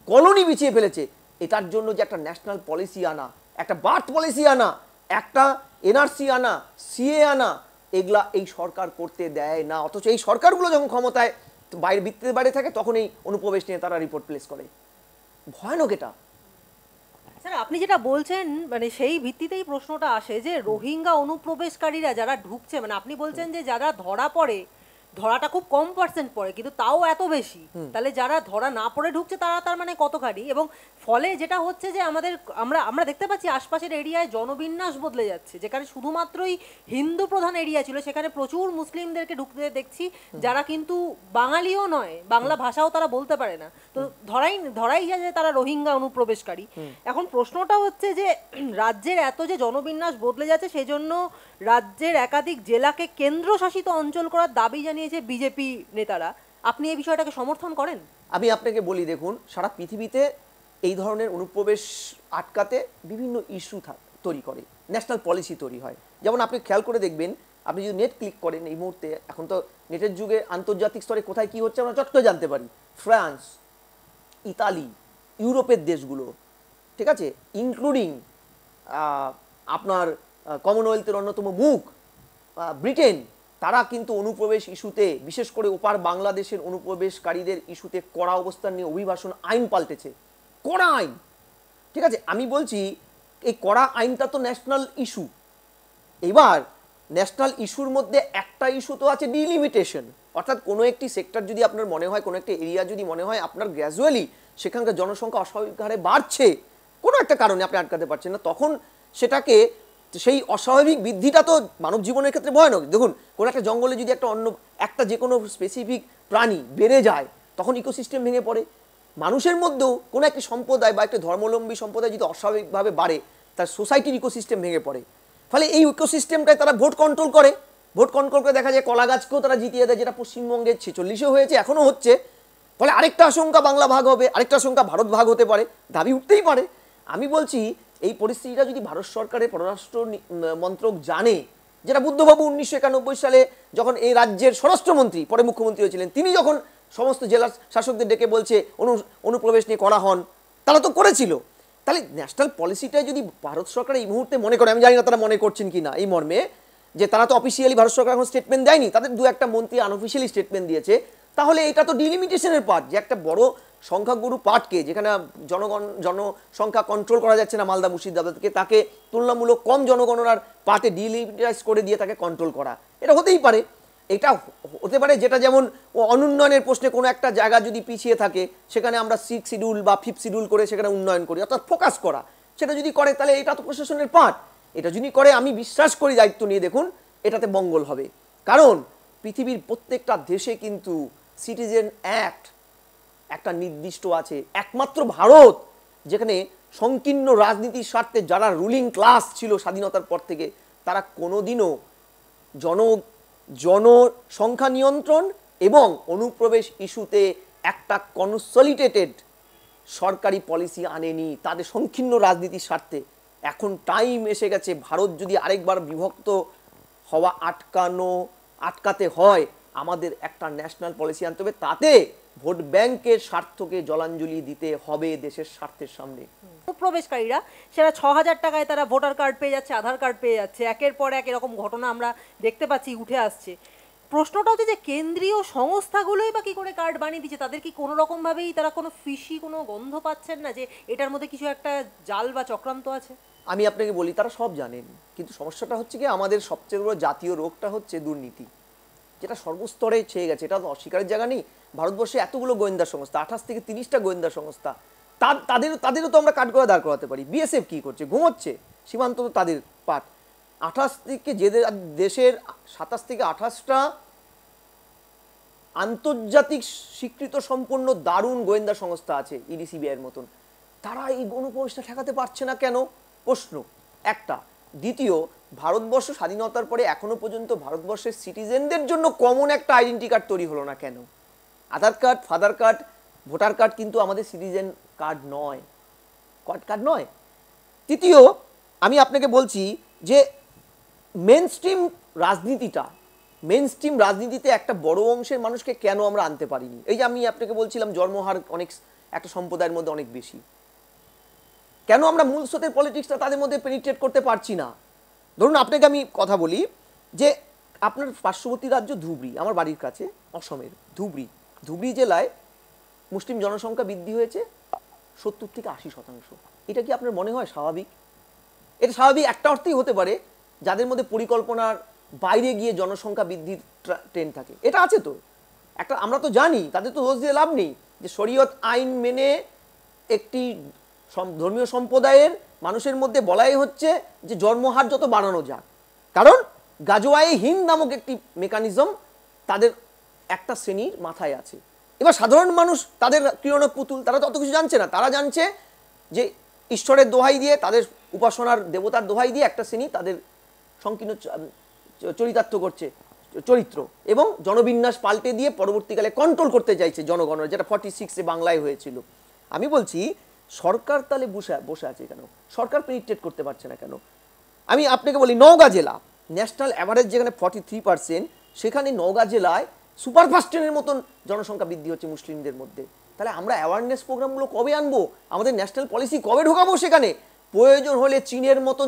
কলোনি বিছিয়ে ফেলেছে। এটার জন্য যে একটা ন্যাশনাল পলিসি আনা, একটা বার্থ পলিসি আনা, একটা এনআরসি আনা, সিএ আনা, এগুলা এই সরকার করতে দেয় না। অথচ এই সরকারগুলো যখন ক্ষমতায় বাইরে ভিত্তিতে বাইরে থাকে, তখন এই অনুপ্রবেশ নিয়ে তারা রিপোর্ট প্লেস করে। ভয়ানক এটা। স্যার আপনি যেটা বলছেন মানে সেই ভিত্তিতেই প্রশ্নটা আসে যে রোহিঙ্গা অনুপ্রবেশকারীরা যারা ঢুকছে, মানে আপনি বলছেন যে যারা ধরা পড়ে, ধরাটা খুব কম পার্সেন্ট পড়ে কিন্তু তাও এত বেশি, তাহলে যারা ধরা না পড়ে ঢুকছে তারা তার মানে কতখানি, এবং ফলে যেটা হচ্ছে যে আমাদের আমরা দেখতে পাচ্ছি আশপাশের এরিয়ায় জনবিন্যাস বদলে যাচ্ছে, যেখানে শুধুমাত্রই হিন্দু প্রধান এরিয়া ছিল সেখানে প্রচুর মুসলিমদেরকে ঢুকতে দেখছি, যারা কিন্তু বাঙালিও নয়, বাংলা ভাষাও তারা বলতে পারে না, তো ধরাই যায় যে তারা রোহিঙ্গা অনুপ্রবেশকারী। এখন প্রশ্নটা হচ্ছে যে রাজ্যের এত যে জনবিন্যাস বদলে যাচ্ছে সেই জন্য রাজ্যের একাধিক জেলাকে কেন্দ্রশাসিত অঞ্চল করার দাবি জানিয়েছে বিজেপি নেতারা। আপনি এই বিষয়টাকে সমর্থন করেন? আমি আপনাকে বলি, দেখুন, সারা পৃথিবীতে এই ধরনের অনুপ্রবেশ আটকাতে বিভিন্ন ইস্যু তৈরি করে, ন্যাশনাল পলিসি তৈরি হয়। যেমন আপনি খেয়াল করে দেখবেন, আপনি যদি নেট ক্লিক করেন এই মুহূর্তে, এখন তো নেটের যুগে আন্তর্জাতিক স্তরে কোথায় কি হচ্ছে আমরা চট করে জানতে পারি। ফ্রান্স, ইতালি, ইউরোপের দেশগুলো, ঠিক আছে, ইনক্লুডিং আপনার কমনওয়েলথের অন্যতম মুখ ব্রিটেন, তারা কিন্তু অনুপ্রবেশ ইস্যুতে, বিশেষ করে ওপার বাংলাদেশের অনুপ্রবেশকারীদের ইস্যুতে কড়া অবস্থান নিয়ে অভিবাসন আইন পাল্টেছে, কড়া আইন। ঠিক আছে, আমি বলছি এই কড়া আইনটা তো ন্যাশনাল ইস্যু। এবার ন্যাশনাল ইস্যুর মধ্যে একটা ইস্যু তো আছে ডিলিমিটেশন, অর্থাৎ কোনো একটি সেক্টর যদি আপনার মনে হয়, কোনো একটা এরিয়া যদি মনে হয় আপনার গ্র্যাজুয়ালি সেখানকার জনসংখ্যা অস্বাভাবিক হারে বাড়ছে, কোনো একটা কারণে আপনি আটকাতে পারছেন না, তখন সেটাকে, সেই অস্বাভাবিক বৃদ্ধিটা তো মানব জীবনের ক্ষেত্রে ভয়ানক। দেখুন, কোনো একটা জঙ্গলে যদি একটা যে কোনো স্পেসিফিক প্রাণী বেড়ে যায়, তখন ইকোসিস্টেম ভেঙে পড়ে। মানুষের মধ্যেও কোনো একটি সম্প্রদায় বা একটা ধর্মাবলম্বী সম্প্রদায় যদি অস্বাভাবিকভাবে বাড়ে, তার সোসাইটির ইকোসিস্টেম ভেঙে পড়ে। ফলে এই ইকোসিস্টেমটায় তারা ভোট কন্ট্রোল করে, ভোট কন্ট্রোল করে দেখা যায় কলা গাছকেও তারা জিতিয়ে দেয়, যেটা পশ্চিমবঙ্গে 46-এ হয়েছে, এখনও হচ্ছে। ফলে আরেকটা আশঙ্কা বাংলা ভাগ হবে, আরেকটা আশঙ্কা ভারত ভাগ হতে পারে, দাবি উঠতেই পারে। আমি বলছি এই পরিস্থিতিটা যদি ভারত সরকারের পররাষ্ট্র মন্ত্রক জানে, যেটা বুদ্ধবাবু 1991 সালে যখন এই রাজ্যের স্বরাষ্ট্রমন্ত্রী, পরে মুখ্যমন্ত্রী হয়েছিলেন, তিনি যখন সমস্ত জেলা শাসকদের ডেকে বলছে অনুপ্রবেশ নিয়ে করা হন, তারা তো করেছিল। তাহলে ন্যাশনাল পলিসিটাই যদি ভারত সরকার এই মুহূর্তে মনে করে, আমি জানি না তারা মনে করছেন কি না এই মর্মে, যে তারা তো অফিসিয়ালি ভারত সরকার এখন স্টেটমেন্ট দেয়নি, তাদের দু একটা মন্ত্রী আনঅফিসিয়ালি স্টেটমেন্ট দিয়েছে, তাহলে এটা তো ডিলিমিটেশনের পার্ট, যে একটা বড় সংখ্যাগুরু পার্টকে, যেখানে জনসংখ্যা কন্ট্রোল করা যাচ্ছে না মালদা মুর্শিদাবাদকে, তাকে তুলনামূলক কম জনগণনার পার্টে ডিলিমিটাইজ করে দিয়ে তাকে কন্ট্রোল করা, এটা হতেই পারে। এটা হতে পারে যেটা যেমন অনুন্নয়নের প্রশ্নে কোনো একটা জায়গা যদি পিছিয়ে থাকে, সেখানে আমরা 6 শিডিউল বা 5 শিডিউল করে সেখানে উন্নয়ন করি, অর্থাৎ ফোকাস করা, সেটা যদি করে তাহলে এটা তো প্রশাসনের পার্ট। এটা যদি করে, আমি বিশ্বাস করি দায়িত্ব নিয়ে, দেখুন এটাতে মঙ্গল হবে। কারণ পৃথিবীর প্রত্যেকটা দেশে কিন্তু সিটিজেন অ্যাক্ট একটা নির্দিষ্ট আছে, একমাত্র ভারত যেখানে সংকীর্ণ রাজনীতির স্বার্থে যারা রুলিং ক্লাস ছিল স্বাধীনতার পর থেকে, তারা কোনোদিনও জনসংখ্যা নিয়ন্ত্রণ এবং অনুপ্রবেশ ইস্যুতে একটা কনসলিডেটেড সরকারি পলিসি আনেনি, তাদের সংকীর্ণ রাজনীতির স্বার্থে। এখন টাইম এসে গেছে, ভারত যদি আরেকবার বিভক্ত হওয়া আটকাতে হয়, আমাদের একটা ন্যাশনাল পলিসি আনতে হবে, তাতে ভোট ব্যাংকের স্বার্থকে জলাঞ্জলি দিতে হবে দেশের স্বার্থের সামনে। অনুপ্রবেশকারীরা সেটা 6,000 টাকায় তারা ভোটার কার্ড পেয়ে যাচ্ছে, আধার কার্ড পেয়ে যাচ্ছে, একের পর এক এরকম ঘটনা আমরা দেখতে পাচ্ছি উঠে আসছে। প্রশ্নটা হচ্ছে যে কেন্দ্রীয় সংস্থাগুলোই বা কি করে কার্ড বানিয়ে দিচ্ছে, তাদের কি কোনো রকমভাবেই তারা কোনো ফিশি কোনো গন্ধ পাচ্ছেন না যে এটার মধ্যে কিছু একটা জাল বা চক্রান্ত আছে? আমি আপনাকে বলি, তারা সব জানেন, কিন্তু সমস্যাটা হচ্ছে কি, আমাদের সবচেয়ে বড় জাতীয় রোগটা হচ্ছে দুর্নীতি, যেটা সর্বস্তরে ছেয়ে গেছে। এটা তো অস্বীকারের জায়গা নেই। ভারতবর্ষে এতগুলো গোয়েন্দা সংস্থা, 28 থেকে 30টা গোয়েন্দা সংস্থা, তাদেরও তো আমরা কাঠ করে দাঁড় করাতে পারি। বিএসএফ কি করছে? ঘুমোচ্ছে। সীমান্ত তো তাদের পাট। 28 থেকে যে দেশের 27 থেকে 28টা আন্তর্জাতিক স্বীকৃত সম্পন্ন দারুণ গোয়েন্দা সংস্থা আছে ইডি সিবিআই এর মতন, তারা এই অনুপ্রবেশটা ঠেকাতে পারছে না কেন? প্রশ্ন একটা। দ্বিতীয়, ভারতবর্ষ স্বাধীনতার পরে এখনো পর্যন্ত ভারতবর্ষের সিটিজেনদের জন্য কমন একটা আইডেন্টি কার্ড তৈরি হলো না কেন? Aadhaar card, father card, voter card কিন্তু আমাদের সিটিজেন কার্ড নয়। তৃতীয়, আমি আপনাকে বলছি যে মেনস্ট্রিম রাজনীতিতে একটা বড় অংশের মানুষকে কেন আমরা আনতে পারিনি? এই যে আমি আপনাকে বলছিলাম জন্মহার অনেক একটা সম্প্রদায়ের মধ্যে অনেক বেশি, কেন আমরা মূল স্রোতের পলিটিক্সটা তাদের মধ্যে পেনিট্রেট করতে পারছি না? ধরুন আপনাকে আমি কথা বলি যে আপনার পার্শ্ববর্তী রাজ্য ধুবড়ি, আমার বাড়ির কাছে, অসমের ধুবড়ি, ধুবড়ী জেলায় মুসলিম জনসংখ্যা বৃদ্ধি হয়েছে 70 থেকে 80%। এটা কি আপনার মনে হয় স্বাভাবিক? এটা স্বাভাবিক একটা অর্থেই হতে পারে, যাদের মধ্যে পরিকল্পনার বাইরে গিয়ে জনসংখ্যা বৃদ্ধির ট্রেন্ড থাকে। এটা আছে তো একটা, আমরা তো জানি, তাদের তো দোষ দিয়ে লাভ নেই যে শরীয়ত আইন মেনে একটি ধর্মীয় সম্প্রদায়ের মানুষের মধ্যে বলাই হচ্ছে যে জন্মহার যত বাড়ানো যাক, কারণ গাজোয়ায়ে হিন্দ নামক একটি মেকানিজম তাদের একটা শ্রেণীর মাথায় আছে। এবার সাধারণ মানুষ তাদের ক্রিয়নক পুতুল, তারা তো অত কিছু জানছে না। তারা জানছে যে ঈশ্বরের দোহাই দিয়ে, তাদের উপাসনার দেবতার দোহাই দিয়ে একটা শ্রেণী তাদের সংকীর্ণ চরিতার্থ করছে চরিত্র, এবং জনবিন্যাস পাল্টে দিয়ে পরবর্তীকালে কন্ট্রোল করতে চাইছে জনগণের, যেটা 46-এ বাংলায় হয়েছিল। আমি বলছি সরকার তাহলে বসে আছে কেন? সরকার পেনিট্রেট করতে পারছে না কেন? আমি আপনাকে বলি, নওগাঁ জেলা ন্যাশনাল অ্যাভারেজ যেখানে 43%, সেখানে নওগাঁ জেলায় সুপারফাস্টেনের মতন জনসংখ্যা বৃদ্ধি হচ্ছে মুসলিমদের মধ্যে। তাহলে আমরা অ্যাওয়ারনেস প্রোগ্রামগুলো কবে আনবো? আমাদের ন্যাশনাল পলিসি কবে ঢোকাবো সেখানে? প্রয়োজন হলে চীনের মতন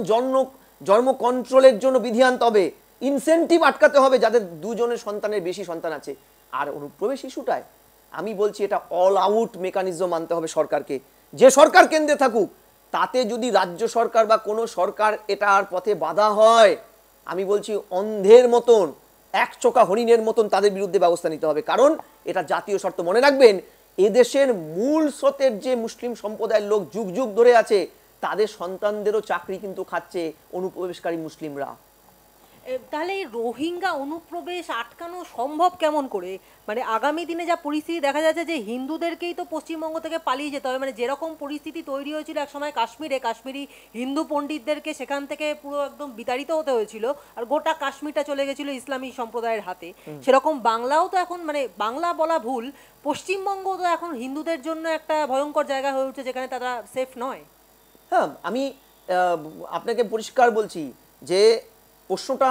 জন্ম কন্ট্রোলের জন্য বিধি আনতে হবে, ইনসেন্টিভ আটকাতে হবে যাদের দুজনের সন্তানের বেশি সন্তান আছে। আর অনুপ্রবেশ ইস্যুটায় আমি বলছি এটা অল আউট মেকানিজম আনতে হবে সরকারকে, যে সরকার কেন্দ্রে থাকুক। তাতে যদি রাজ্য সরকার বা কোনো সরকার এটার পথে বাধা হয়, আমি বলছি অন্ধের মতন, একচোখা হরিণের মতন তাদের বিরুদ্ধে ব্যবস্থা নিতে হবে। কারণ এটা জাতীয় স্বার্থ। মনে রাখবেন, এদেশের মূল স্রোতের যে মুসলিম সম্প্রদায়ের লোক যুগ যুগ ধরে আছে, তাদের সন্তানদেরও চাকরি কিন্তু খাচ্ছে অনুপ্রবেশকারী মুসলিমরা। তাহলে এই রোহিঙ্গা অনুপ্রবেশ আটকানো সম্ভব কেমন করে? মানে আগামী দিনে যা পরিস্থিতি দেখা যাচ্ছে যে হিন্দুদেরকেই তো পশ্চিমবঙ্গ থেকে পালিয়ে যেতে হবে। মানে যেরকম পরিস্থিতি তৈরি হয়েছিল একসময় কাশ্মীরে, কাশ্মীরি হিন্দু পণ্ডিতদেরকে সেখান থেকে পুরো একদম বিতাড়িত হতে হয়েছিল, আর গোটা কাশ্মীরটা চলে গেছিল ইসলামী সম্প্রদায়ের হাতে। সেরকম বাংলাও তো এখন, মানে বাংলা বলা ভুল, পশ্চিমবঙ্গ তো এখন হিন্দুদের জন্য একটা ভয়ঙ্কর জায়গা হয়ে উঠছে যেখানে তারা সেফ নয়। হ্যাঁ, আমি আপনাকে পরিষ্কার বলছি যে প্রশ্নটা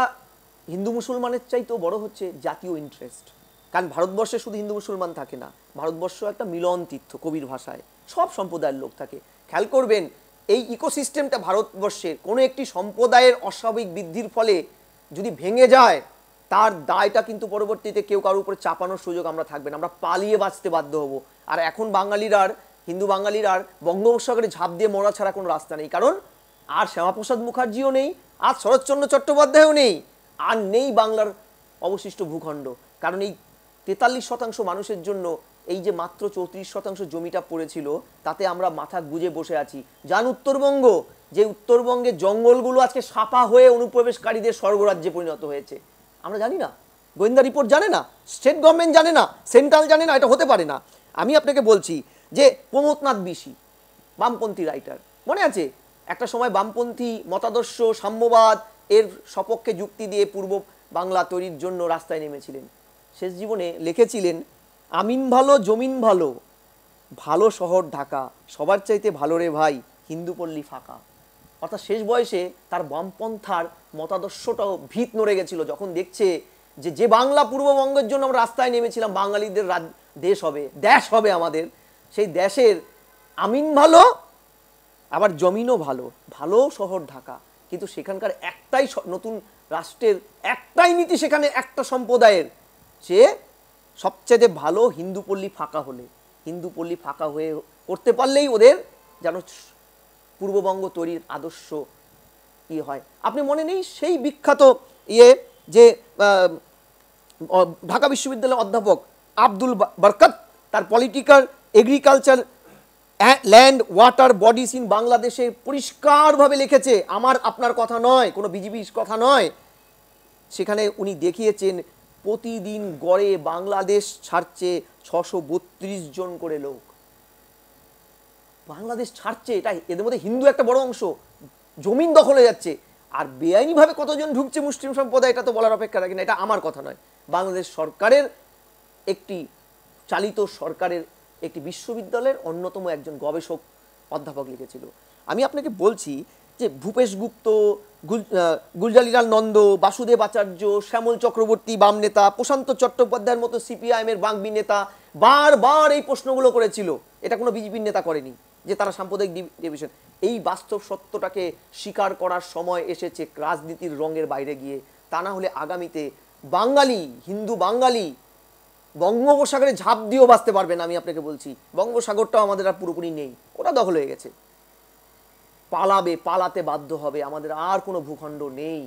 হিন্দু মুসলমানের চাইতেও বড় হচ্ছে জাতীয় ইন্টারেস্ট। কারণ ভারতবর্ষে শুধু হিন্দু মুসলমান থাকে না, ভারতবর্ষ একটা মিলন তীর্থ, কবির ভাষায় সব সম্প্রদায়ের লোক থাকে। খেয়াল করবেন, এই ইকোসিস্টেমটা ভারতবর্ষের কোনো একটি সম্প্রদায়ের অস্বাভাবিক বৃদ্ধির ফলে যদি ভেঙে যায়, তার দায়টা কিন্তু পরবর্তীতে কেউ কারোর উপরে চাপানোর সুযোগ আমরা থাকবে না, আমরা পালিয়ে বাঁচতে বাধ্য হব। আর এখন হিন্দু বাঙালির বঙ্গোপসাগরে ঝাঁপ দিয়ে মরা ছাড়া কোনো রাস্তা নেই। কারণ আর শ্যামাপ্রসাদ মুখার্জিও নেই, আর শরৎচন্দ্র চট্টোপাধ্যায়ও নেই, আর নেই বাংলার অবশিষ্ট ভূখণ্ড। কারণ এই 43% মানুষের জন্য এই যে মাত্র 34% জমিটা পড়েছিল, তাতে আমরা মাথা গুজে বসে আছি। যান উত্তরবঙ্গ, যে উত্তরবঙ্গের জঙ্গলগুলো আজকে সাফা হয়ে অনুপ্রবেশকারীদের স্বর্গরাজ্যে পরিণত হয়েছে, আমরা জানি না, গোয়েন্দা রিপোর্ট জানে না, স্টেট গভর্নমেন্ট জানে না, সেন্ট্রাল জানে না। এটা হতে পারে না। আমি আপনাকে বলছি যে প্রমথনাথ বিশি বামপন্থী রাইটার, মনে আছে একটা সময় বামপন্থী মতাদর্শ সাম্যবাদ এর সপক্ষে যুক্তি দিয়ে পূর্ব বাংলা তৈরির জন্য রাস্তায় নেমেছিলেন। শেষ জীবনে লিখেছিলেন, আমিন ভালো জমিন ভালো, ভালো শহর ঢাকা, সবার চাইতে ভালো রে ভাই হিন্দু পল্লী ফাঁকা। অর্থাৎ শেষ বয়সে তার বামপন্থার মতাদর্শটাও ভিত নড়ে গেছিল, যখন দেখছে যে বাংলা পূর্ববঙ্গের জন্য আমরা রাস্তায় নেমেছিলাম, বাঙালিদের দেশ হবে, দেশ হবে আমাদের, সেই দেশের আমিন ভালো আবার জমিনও ভালো, ভালো শহর ঢাকা। কিন্তু সেখানকার একটাই নতুন রাষ্ট্রের একটাই নীতি, সেখানে একটা সম্প্রদায়ের, সে সবচেয়ে ভালো হিন্দু পল্লী ফাঁকা হলে, হিন্দু পল্লী ফাঁকা হয়ে করতে পারলেই ওদের যেন পূর্ববঙ্গ তৈরির আদর্শ হয়। আপনি মনে নেই সেই বিখ্যাত যে ঢাকা বিশ্ববিদ্যালয়ের অধ্যাপক আব্দুল বরকত, তার political agriculture land water bodies in বাংলাদেশে পরিষ্কারভাবে লিখেছে, আমার আপনার কথা নয়, কোনো বিজেপির কথা নয়। সেখানে উনি দেখিয়েছেন প্রতিদিন গড়ে বাংলাদেশ ছাড়ছে 632 জন করে লোক। বাংলাদেশ ছাড়ছে, এটা এদের মধ্যে হিন্দু একটা বড় অংশ, জমিন দখলে যাচ্ছে। আর বেআইনিভাবে কতজন ঢুকছে মুসলিম সম্প্রদায়, এটা তো বলার অপেক্ষা রাখে না। এটা আমার কথা নয়, বাংলাদেশ সরকারের একটি চালিত সরকারের একটি বিশ্ববিদ্যালয়ের অন্যতম একজন গবেষক অধ্যাপক লিখেছিল। আমি আপনাকে বলছি যে ভূপেশ গুপ্ত, গুলজারিলাল নন্দ, বাসুদেব আচার্য, শ্যামল চক্রবর্তী বাম নেতা, প্রশান্ত চট্টোপাধ্যায়ের মতো সিপিআইএমের বাগ্মী নেতা বারবার এই প্রশ্নগুলো করেছিল। এটা কোনো বিজেপির নেতা করেনি যে তারা সাম্প্রদায়িক ডিভিশন। এই বাস্তব সত্যটাকে স্বীকার করার সময় এসেছে রাজনীতির রঙের বাইরে গিয়ে। তা না হলে আগামীতে বাঙালি, হিন্দু বাঙালি বঙ্গোপসাগরে ঝাঁপ দিয়েও বাঁচতে পারবেন, আমি আপনাকে বলছি। বঙ্গোপসাগরটাও আমাদের আর পুরোপুরি নেই, ওটা দখল হয়ে গেছে। পালাতে বাধ্য হবে, আমাদের আর কোনো ভূখণ্ড নেই।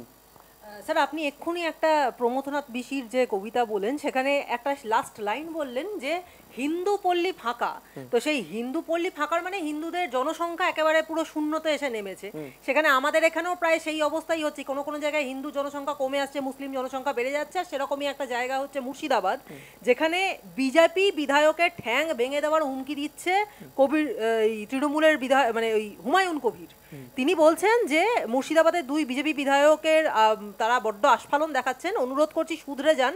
স্যার, আপনি এক্ষুনি একটা প্রমথনাথ বিশির যে কবিতা বলেন সেখানে একটা লাস্ট লাইন বললেন যে হিন্দু পল্লী ফাঁকা। তো সেই হিন্দু পল্লী ফাঁকার মানে হিন্দুদের জনসংখ্যা একেবারে পুরো শূন্যতে এসে নেমেছে। সেখানে আমাদের এখানেও প্রায় সেই অবস্থাই হচ্ছে, কোনো কোনো জায়গায় হিন্দু জনসংখ্যা কমে আসছে, মুসলিম জনসংখ্যা বেড়ে যাচ্ছে। আর সেরকমই একটা জায়গা হচ্ছে মুর্শিদাবাদ, যেখানে বিজেপি বিধায়কের ঠ্যাং ভেঙে দেওয়ার হুমকি দিচ্ছে কবির, তৃণমূলের বিধায়ক মানে ওই হুমায়ুন কবির। তিনি বলছেন যে মুর্শিদাবাদের 2 বিজেপি বিধায়কের তারা বড্ড আস্ফালন দেখাচ্ছেন, অনুরোধ করছি শুধরে যান,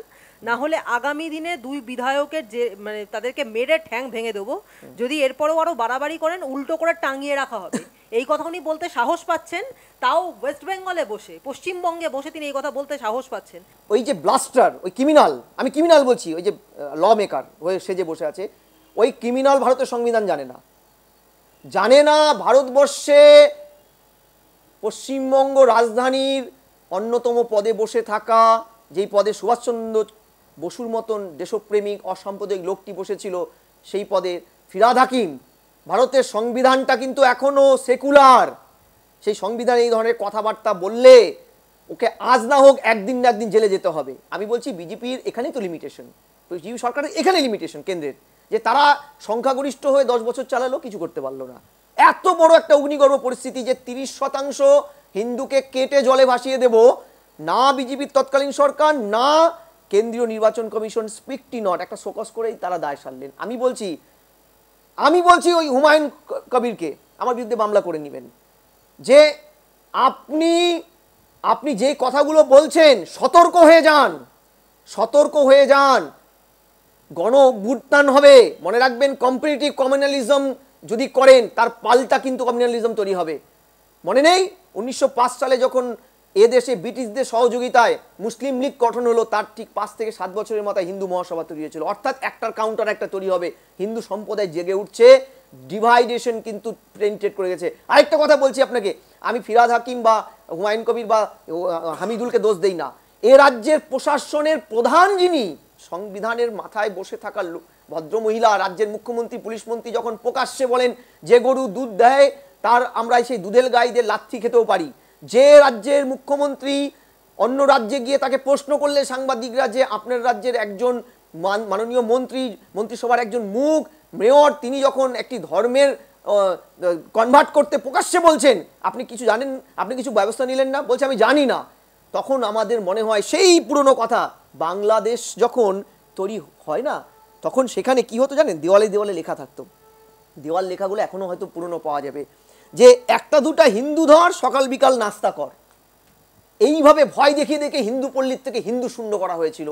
না হলে আগামী দিনে 2 বিধায়কের যে মানে তাদেরকে মেরে ঠ্যাং ভেঙে দেবো, যদি এরপরেও আরো বাড়াবাড়ি করেন উল্টো করে টাঙিয়ে রাখা হবে। এই কথা উনি বলতে সাহস পাচ্ছেন, তাও ওয়েস্ট বেঙ্গলে বসে, পশ্চিমবঙ্গে বসে তিনি এই কথা বলতে সাহস পাচ্ছেন। ওই যে ব্লাস্টার, ওই ক্রিমিনাল, আমি ক্রিমিনাল বলছি, ওই যে ল মেকার হয়ে সেজে বসে আছে, ওই ক্রিমিনাল ভারতের সংবিধান জানে না। ভারতবর্ষে পশ্চিমবঙ্গ রাজধানীর অন্যতম পদে বসে থাকা, যেই পদে সুভাষচন্দ্র বসুর মতন দেশপ্রেমিক অসাম্প্রদায়িক লোকটি বসেছিল, সেই পদে ফিরহাদ হাকিম। ভারতের সংবিধানটা কিন্তু এখনো সেকুলার। সেই সংবিধানে এই ধরনের কথাবার্তা বললে ওকে আজ না হোক একদিন না একদিন জেলে যেতে হবে। আমি বলছি বিজেপির এখানেই তো লিমিটেশন, বিজেপি সরকারের এখানে লিমিটেশন কেন্দ্রের, যে তারা সংখ্যাগরিষ্ঠ হয়ে 10 বছর চালালো, কিছু করতে পারলো না। এত বড় একটা অগ্নিগর্ভ পরিস্থিতি যে 30% হিন্দুকে কেটে জলে ভাসিয়ে দেব, না বিজেপির তৎকালীন সরকার না কেন্দ্রীয় নির্বাচন কমিশন স্পিকটি নট একটা শোকস করেই তারা দায় সারলেন। আমি বলছি ওই হুমায়ুন কবিরকে আমার বিরুদ্ধে মামলা করে নেবেন, যে আপনি যে কথাগুলো বলছেন সতর্ক হয়ে যান। গণ অভ্যুত্থান হবে, মনে রাখবেন। কম্পারেটিভ কমিউনালিজম যদি করেন, তার পাল্টা কিন্তু কমিউনালিজম তৈরি হবে। মনে নেই 1905 সালে যখন এদেশে ব্রিটিশদের সহযোগিতায় মুসলিম লীগ গঠন হলো, তার ঠিক 5 থেকে 7 বছরের মাথায় হিন্দু মহাসভা তৈরি হয়েছিল। অর্থাৎ একটার কাউন্টার একটা তৈরি হবে, হিন্দু সম্প্রদায় জেগে উঠছে, ডিভাইডেশন কিন্তু পেনিট্রেট করে গেছে। আরেকটা কথা বলছি আপনাকে, আমি ফিরহাদ হাকিম বা হুমায়ুন কবির বা হামিদুলকে দোষ দেই না। এ রাজ্যের প্রশাসনের প্রধান যিনি, সংবিধানের মাথায় বসে থাকা ভদ্রমহিলা, রাজ্যের মুখ্যমন্ত্রী, পুলিশ মন্ত্রী যখন প্রকাশ্যে বলেন যে গরু দুধ দেয় তার আমরা সেই দুধের গাইদের লাথি খেতেও পারি, যে রাজ্যের মুখ্যমন্ত্রী অন্য রাজ্যে গিয়ে তাকে প্রশ্ন করলে সাংবাদিকরা যে আপনার রাজ্যের একজন মাননীয় মন্ত্রিসভার একজন মুখ মেয়র, তিনি যখন একটি ধর্মের কনভার্ট করতে প্রকাশ্যে বলছেন, আপনি কিছু জানেন, আপনি কিছু ব্যবস্থা নিলেন না, বলছে আমি জানি না। তখন আমাদের মনে হয় সেই পুরনো কথা, বাংলাদেশ যখন তৈরি হয় না, তখন সেখানে কি হতো জানেন, দেওয়ালে দেওয়ালে লেখা থাকতো। দেওয়াল লেখাগুলো এখনো হয়তো পুরনো পাওয়া যাবে, যে 1-2টা হিন্দু ধর, সকাল বিকাল নাস্তা কর। এইভাবে ভয় দেখিয়ে দেখে হিন্দু পল্লীর থেকে হিন্দু শূন্য করা হয়েছিল।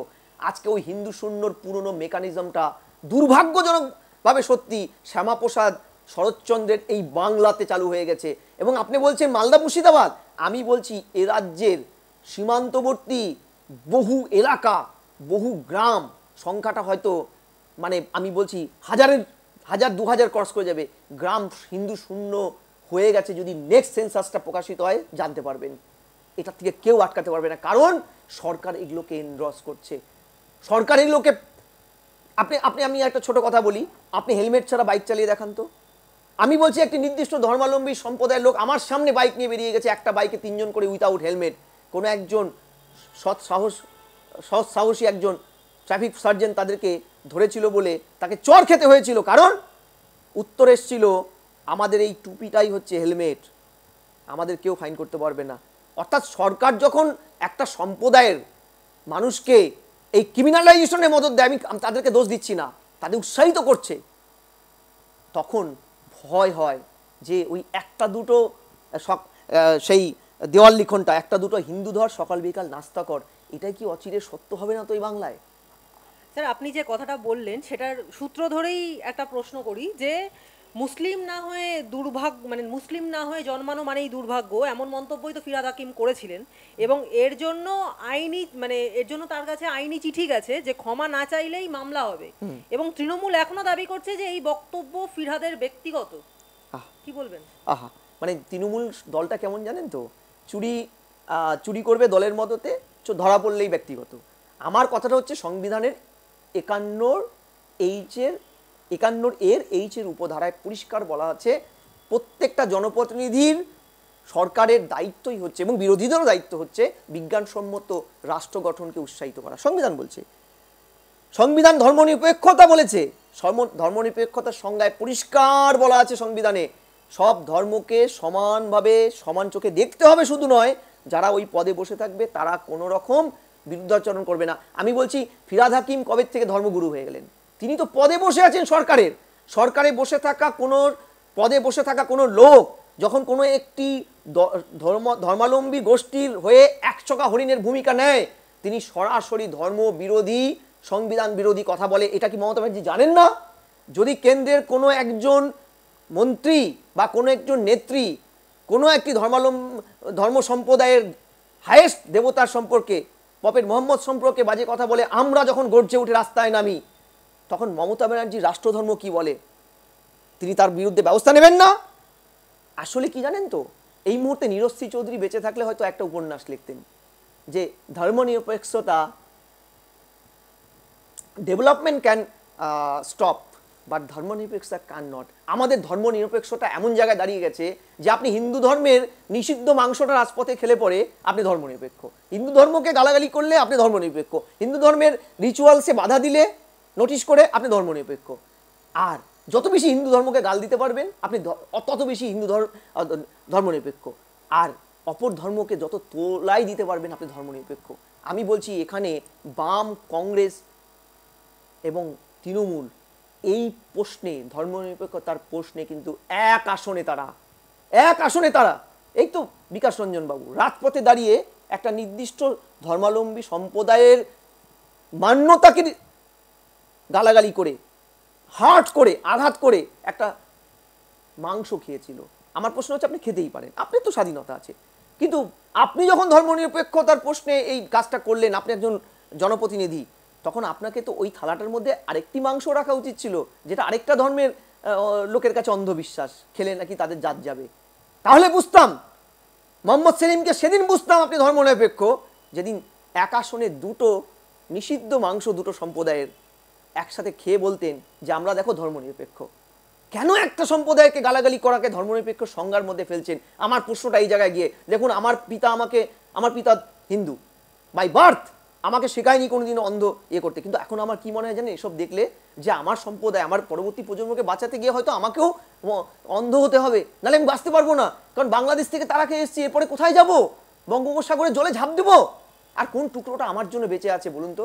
আজকে ওই হিন্দু শূন্যর পুরনো মেকানিজমটা দুর্ভাগ্যজনকভাবে সত্যি শ্যামাপ্রসাদ শরৎচন্দ্রের এই বাংলাতে চালু হয়ে গেছে। এবং আপনি বলছেন মালদা মুর্শিদাবাদ, আমি বলছি এ রাজ্যের সীমান্তবর্তী বহু এলাকা, বহু গ্রাম, সংখ্যাটা হয়তো মানে আমি বলছি 1000-2000 ক্রস করে যাবে, গ্রাম হিন্দু শূন্য হয়ে গেছে। যদি নেক্সট সেন্সাসটা প্রকাশিত হয় জানতে পারবেন, এটা থেকে কেউ আটকাতে পারবে না, কারণ সরকার এগুলোকে এনড্রস করছে। সরকার এগুলোকে আমি একটা ছোট কথা বলি, আপনি হেলমেট ছাড়া বাইক চালিয়ে দেখান তো। আমি বলছি একটি নির্দিষ্ট ধর্মাবলম্বী সম্প্রদায়ের লোক আমার সামনে বাইক নিয়ে বেরিয়ে গেছে, একটা বাইকে 3 জন করে উইথাউট হেলমেট। কোনো একজন সৎ সাহসী একজন ট্রাফিক সার্জেন্ট তাদেরকে ধরেছিল বলে তাকে চড় খেতে হয়েছিল, কারণ উত্তর এসেছিল আমাদের এই টুপিটাই হচ্ছে হেলমেট, আমাদের কেউ ফাইন করতে পারবে না। অর্থাৎ সরকার যখন একটা সম্প্রদায়ের মানুষকে এই ক্রিমিনালাইজেশনের মদত দেয়, আমি তাদেরকে দোষ দিচ্ছি না, তাদের উৎসাহিত করছে, তখন ভয় হয় যে ওই 1-2টো সেই দেওয়াল লিখনটা, 1-2টো হিন্দু ধর, সকাল বিকাল নাস্তা কর, এটাই কি অচিরে সত্য হবে না তো এই বাংলায়? স্যার, আপনি যে কথাটা বললেন সেটার সূত্র ধরেই একটা প্রশ্ন করি, যে মুসলিম না হয়ে দুর্ভাগ্য, মানে মুসলিম না হয়ে জন্মানো মানেই দুর্ভাগ্য, এমন মন্তব্যই তো ফিরহাদ হাকিম করেছিলেন। এবং এর জন্য তার কাছে আইনি চিঠি গেছে যে ক্ষমা না চাইলেই মামলা হবে। এবং তৃণমূল এখনো দাবি করছে যে এই বক্তব্য ফিরহাদের ব্যক্তিগত। কি বলবেন? মানে তৃণমূল দলটা কেমন জানেন তো, চুরি করবে দলের মদতে, ধরা পড়লেই ব্যক্তিগত। আমার কথাটা হচ্ছে সংবিধানের 51 এর উপধারায় পরিষ্কার বলা আছে প্রত্যেকটা জনপ্রতিনিধির সরকারের দায়িত্বই হচ্ছে এবং বিরোধীদেরও দায়িত্ব হচ্ছে বিজ্ঞানসম্মত রাষ্ট্র গঠনকে উৎসাহিত করা। সংবিধান বলছে, সংবিধান ধর্মনিরপেক্ষতা বলেছে, ধর্মনিরপেক্ষতার সংজ্ঞায় পরিষ্কার বলা আছে সংবিধানে সব ধর্মকে সমানভাবে সমান চোখে দেখতে হবে, শুধু নয় যারা ওই পদে বসে থাকবে তারা কোনো রকম বিরুদ্ধাচরণ করবে না। আমি বলছি ফিরহাদ হাকিম কবে থেকে ধর্মগুরু হয়ে গেলেন? তিনি তো পদে বসে আছেন, সরকারে বসে থাকা কোনো পদে বসে থাকা কোনো লোক যখন কোনো একটি ধর্মাবলম্বী গোষ্ঠীর হয়ে একচকা হরিণের ভূমিকা নেয়, তিনি সরাসরি ধর্ম বিরোধী, সংবিধান বিরোধী কথা বলে। এটা কি মমতা ব্যানার্জি জানেন না? যদি কেন্দ্রের কোনো একজন মন্ত্রী বা কোনো একজন নেত্রী কোনো একটি ধর্ম সম্প্রদায়ের হায়েস্ট দেবতার সম্পর্কে, প্রফেট মোহাম্মদ সম্পর্কে বাজে কথা বলে, আমরা যখন গর্জে উঠে রাস্তায় নামি, তখন মমতা ব্যানার্জি রাষ্ট্রধর্ম কি বলে তিনি তার বিরুদ্ধে ব্যবস্থা নেবেন না? আসলে কি জানেন তো, এই মুহূর্তে নীরশ্রী চৌধুরী বেঁচে থাকলে হয়তো একটা উপন্যাস লিখতেন যে ধর্মনিরপেক্ষতা, ডেভেলপমেন্ট ক্যান স্টপ বাট ধর্মনিরপেক্ষতা ক্যান নট। আমাদের ধর্মনিরপেক্ষতা এমন জায়গায় দাঁড়িয়ে গেছে যে আপনি হিন্দু ধর্মের নিষিদ্ধ মাংসটা রাজপথে খেলে পড়ে আপনি ধর্মনিরপেক্ষ, হিন্দু ধর্মকে গালাগালি করলে আপনি ধর্মনিরপেক্ষ, হিন্দু ধর্মের রিচুয়ালসে বাধা দিলে নোটিশ করে আপনি ধর্মনিরপেক্ষ। আর যত বেশি হিন্দু ধর্মকে গাল দিতে পারবেন আপনি তত বেশি ধর্মনিরপেক্ষ, আর অপর ধর্মকে যত তোলাই দিতে পারবেন আপনি ধর্মনিরপেক্ষ। আমি বলছি এখানে বাম, কংগ্রেস এবং তৃণমূল এই প্রশ্নে, ধর্মনিরপেক্ষতার প্রশ্নে কিন্তু এক আসনে তারা এই তো বিকাশ রঞ্জন বাবু রাজপথে দাঁড়িয়ে একটা নির্দিষ্ট ধর্মাবলম্বী সম্প্রদায়ের মান্যতাকে গালাগালি করে, হার্ট করে, আঘাত করে একটা মাংস খেয়েছিল। আমার প্রশ্ন হচ্ছে আপনি খেতেই পারেন, আপনার তো স্বাধীনতা আছে, কিন্তু আপনি যখন ধর্মনিরপেক্ষতার প্রশ্নে এই কাজটা করলেন, আপনি একজন জনপ্রতিনিধি, তখন আপনাকে তো ওই থালাটার মধ্যে আরেকটি মাংস রাখা উচিত ছিল, যেটা আরেকটা ধর্মের লোকের কাছে অন্ধবিশ্বাস, খেলে নাকি তাদের জাত যাবে। তাহলে বুঝতাম, মোহাম্মদ সেলিমকে সেদিন বুঝতাম আপনি ধর্মনিরপেক্ষ, যেদিন এক আসনে দুটো নিষিদ্ধ মাংস দুটো সম্প্রদায়ের একসাথে খেয়ে বলতেন যে আমরা দেখো ধর্মনিরপেক্ষ। কেন একটা সম্প্রদায়কে গালাগালি করাকে ধর্মনিরপেক্ষ সংজ্ঞার মধ্যে ফেলছেন? আমার প্রশ্নটা এই জায়গায় গিয়ে দেখুন, আমার পিতা হিন্দু বাই বার্থ, আমাকে শেখায়নি কোনোদিনও অন্ধ করতে, কিন্তু এখন আমার কি মনে হয় জানেন, এসব দেখলে যে আমার সম্প্রদায়, আমার পরবর্তী প্রজন্মকে বাঁচাতে গিয়ে হয়তো আমাকেও অন্ধ হতে হবে, নাহলে আমি বাঁচতে পারবো না। কারণ বাংলাদেশ থেকে তারা খেয়ে এসেছি, এরপরে কোথায় যাব? বঙ্গোপসাগরে জলে ঝাঁপ দেবো? আর কোন টুকরোটা আমার জন্য বেঁচে আছে বলুন তো?